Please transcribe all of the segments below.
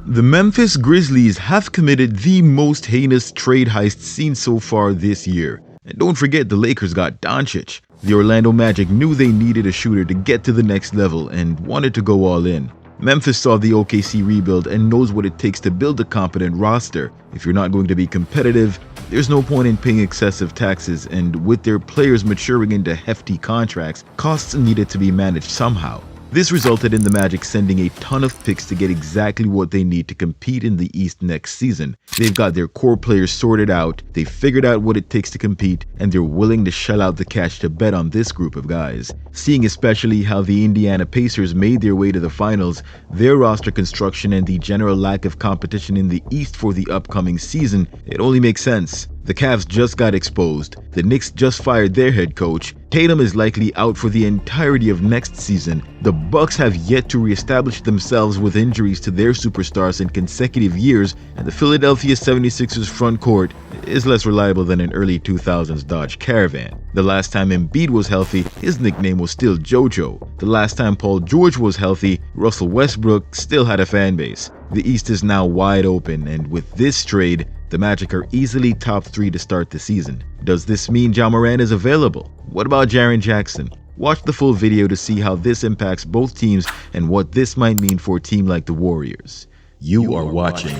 The Memphis Grizzlies have committed the most heinous trade heist seen so far this year. And don't forget the Lakers got Doncic. The Orlando Magic knew they needed a shooter to get to the next level and wanted to go all in. Memphis saw the OKC rebuild and knows what it takes to build a competent roster. If you're not going to be competitive, there's no point in paying excessive taxes, and with their players maturing into hefty contracts, costs needed to be managed somehow. This resulted in the Magic sending a ton of picks to get exactly what they need to compete in the East next season. They've got their core players sorted out, they've figured out what it takes to compete, and they're willing to shell out the cash to bet on this group of guys. Seeing especially how the Indiana Pacers made their way to the finals, their roster construction, and the general lack of competition in the East for the upcoming season, it only makes sense. The Cavs just got exposed, the Knicks just fired their head coach, Tatum is likely out for the entirety of next season, the Bucks have yet to reestablish themselves with injuries to their superstars in consecutive years, and the Philadelphia 76ers front court is less reliable than an early 2000s Dodge Caravan. The last time Embiid was healthy, his nickname was still JoJo. The last time Paul George was healthy, Russell Westbrook still had a fan base. The East is now wide open, and with this trade, the Magic are easily top 3 to start the season. Does this mean Ja Morant is available? What about Jaren Jackson? Watch the full video to see how this impacts both teams and what this might mean for a team like the Warriors. You are watching.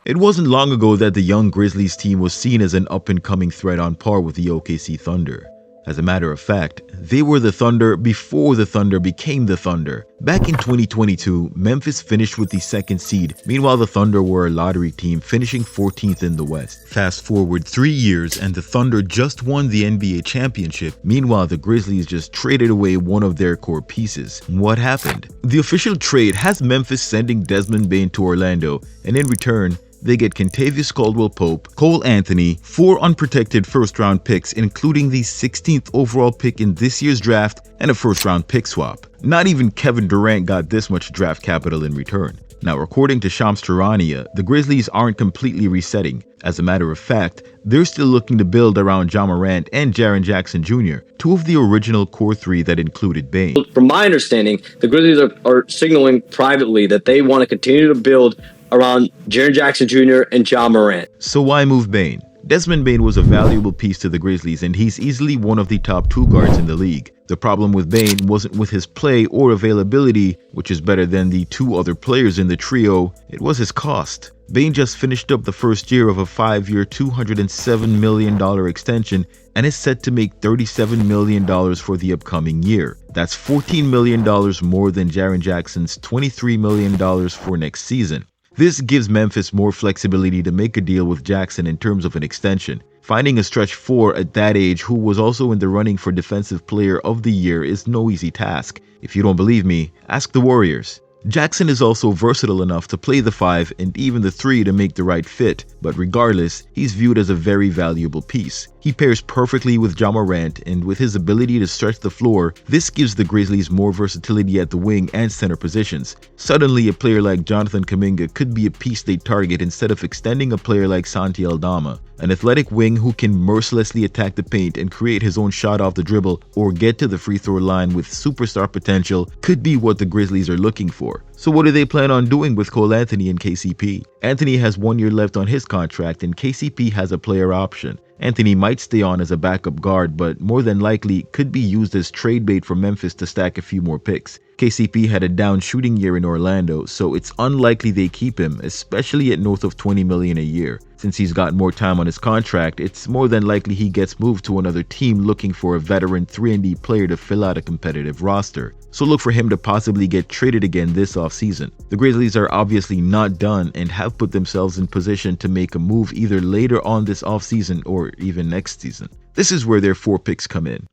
It wasn't long ago that the young Grizzlies team was seen as an up-and-coming threat on par with the OKC Thunder. As a matter of fact, they were the Thunder before the Thunder became the Thunder. Back in 2022, Memphis finished with the second seed. Meanwhile, the Thunder were a lottery team, finishing 14th in the West. Fast forward 3 years and the Thunder just won the NBA championship. Meanwhile, the Grizzlies just traded away one of their core pieces. What happened? The official trade has Memphis sending Desmond Bane to Orlando, and in return, they get Kentavious Caldwell-Pope, Cole Anthony, 4 unprotected first-round picks, including the 16th overall pick in this year's draft, and a first-round pick swap. Not even Kevin Durant got this much draft capital in return. Now, according to Shams Charania, the Grizzlies aren't completely resetting. As a matter of fact, they're still looking to build around Ja Morant and Jaren Jackson Jr., 2 of the original core 3 that included Bane. From my understanding, the Grizzlies are signaling privately that they want to continue to build around Jaren Jackson Jr. and Ja Morant. So why move Bane? Desmond Bane was a valuable piece to the Grizzlies, and he's easily one of the top 2 guards in the league. The problem with Bane wasn't with his play or availability, which is better than the 2 other players in the trio, it was his cost. Bane just finished up the first year of a 5-year, $207 million extension and is set to make $37 million for the upcoming year. That's $14 million more than Jaren Jackson's $23 million for next season. This gives Memphis more flexibility to make a deal with Jackson in terms of an extension. Finding a stretch 4 at that age who was also in the running for Defensive Player of the Year is no easy task. If you don't believe me, ask the Warriors. Jackson is also versatile enough to play the 5 and even the 3 to make the right fit, but regardless, he's viewed as a very valuable piece. He pairs perfectly with Ja Morant, and with his ability to stretch the floor, this gives the Grizzlies more versatility at the wing and center positions. Suddenly, a player like Jonathan Kuminga could be a piece they target instead of extending a player like Santi Aldama, an athletic wing who can mercilessly attack the paint and create his own shot off the dribble or get to the free throw line with superstar potential could be what the Grizzlies are looking for. So what do they plan on doing with Cole Anthony and KCP? Anthony has 1 year left on his contract and KCP has a player option. Anthony might stay on as a backup guard, but more than likely could be used as trade bait for Memphis to stack a few more picks. KCP had a down shooting year in Orlando, so it's unlikely they keep him, especially at north of $20 million a year. Since he's got more time on his contract, it's more than likely he gets moved to another team looking for a veteran 3-and-D player to fill out a competitive roster. So look for him to possibly get traded again this offseason. The Grizzlies are obviously not done and have put themselves in position to make a move either later on this offseason or even next season. This is where their 4 picks come in.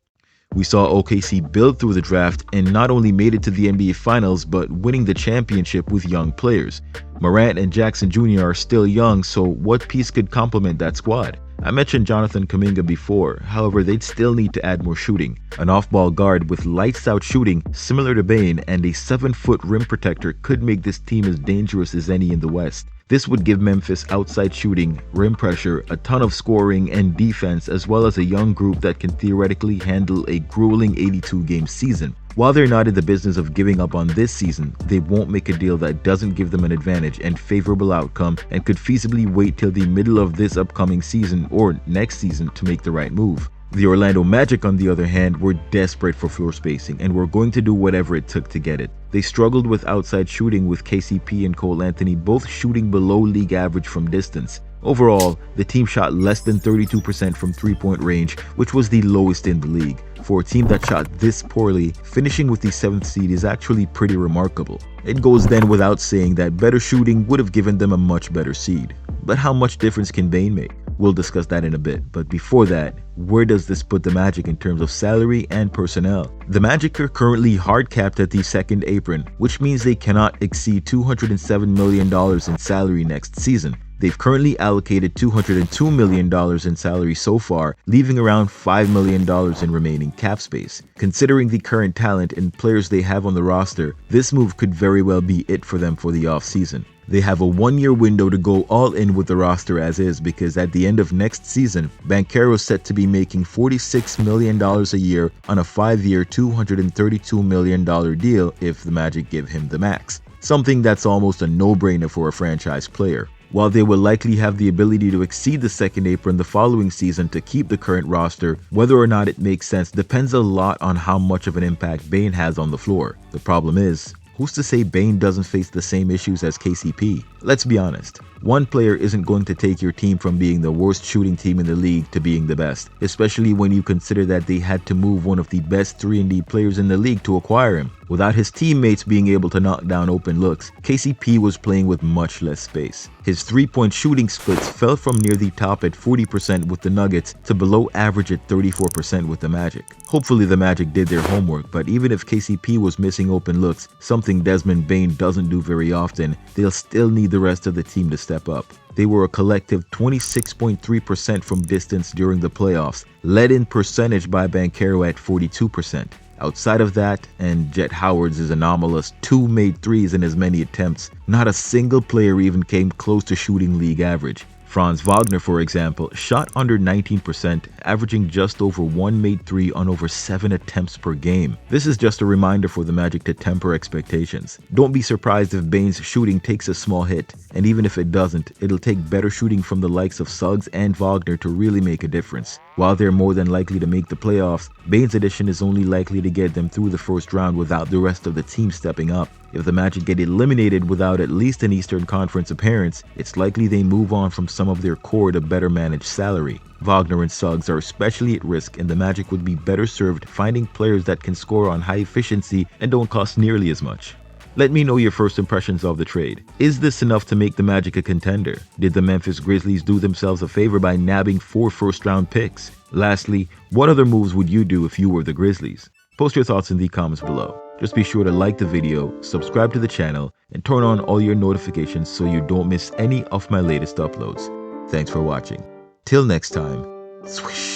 We saw OKC build through the draft and not only made it to the NBA Finals, but winning the championship with young players. Morant and Jackson Jr. are still young, so what piece could complement that squad? I mentioned Jonathan Kuminga before, however they'd still need to add more shooting. An off-ball guard with lights-out shooting, similar to Bane, and a 7-foot rim protector could make this team as dangerous as any in the West. This would give Memphis outside shooting, rim pressure, a ton of scoring and defense, as well as a young group that can theoretically handle a grueling 82-game season. While they're not in the business of giving up on this season, they won't make a deal that doesn't give them an advantage and favorable outcome and could feasibly wait till the middle of this upcoming season or next season to make the right move. The Orlando Magic, on the other hand, were desperate for floor spacing and were going to do whatever it took to get it. They struggled with outside shooting, with KCP and Cole Anthony both shooting below league average from distance. Overall, the team shot less than 32% from three-point range, which was the lowest in the league. For a team that shot this poorly, finishing with the 7th seed is actually pretty remarkable. It goes then without saying that better shooting would have given them a much better seed. But how much difference can Bane make? We'll discuss that in a bit, but before that, where does this put the Magic in terms of salary and personnel? The Magic are currently hard capped at the second apron, which means they cannot exceed $207 million in salary next season. They've currently allocated $202 million in salary so far, leaving around $5 million in remaining cap space. Considering the current talent and players they have on the roster, this move could very well be it for them for the offseason. They have a 1-year window to go all in with the roster as is, because at the end of next season, Banchero is set to be making $46 million a year on a 5-year, $232 million deal if the Magic give him the max. Something that's almost a no-brainer for a franchise player. While they will likely have the ability to exceed the second apron the following season to keep the current roster, whether or not it makes sense depends a lot on how much of an impact Bane has on the floor. The problem is, who's to say Bane doesn't face the same issues as KCP? Let's be honest, one player isn't going to take your team from being the worst shooting team in the league to being the best, especially when you consider that they had to move one of the best 3-and-D players in the league to acquire him. Without his teammates being able to knock down open looks, KCP was playing with much less space. His 3-point shooting splits fell from near the top at 40% with the Nuggets to below average at 34% with the Magic. Hopefully the Magic did their homework, but even if KCP was missing open looks, something Desmond Bane doesn't do very often, they'll still need the rest of the team to step up. They were a collective 26.3% from distance during the playoffs, led in percentage by Banchero at 42%. Outside of that, and Jet Howard's anomalous 2 made threes in as many attempts, not a single player even came close to shooting league average. Franz Wagner, for example, shot under 19%, averaging just over 1 made 3 on over 7 attempts per game. This is just a reminder for the Magic to temper expectations. Don't be surprised if Bane's shooting takes a small hit, and even if it doesn't, it'll take better shooting from the likes of Suggs and Wagner to really make a difference. While they're more than likely to make the playoffs, Bane's addition is only likely to get them through the first round without the rest of the team stepping up. If the Magic get eliminated without at least an Eastern Conference appearance, it's likely they move on from some of their core to better manage salary. Wagner and Suggs are especially at risk, and the Magic would be better served finding players that can score on high efficiency and don't cost nearly as much. Let me know your first impressions of the trade. Is this enough to make the Magic a contender? Did the Memphis Grizzlies do themselves a favor by nabbing 4 first-round picks? Lastly, what other moves would you do if you were the Grizzlies? Post your thoughts in the comments below. Just be sure to like the video, subscribe to the channel, and turn on all your notifications so you don't miss any of my latest uploads. Thanks for watching. Till next time, swish!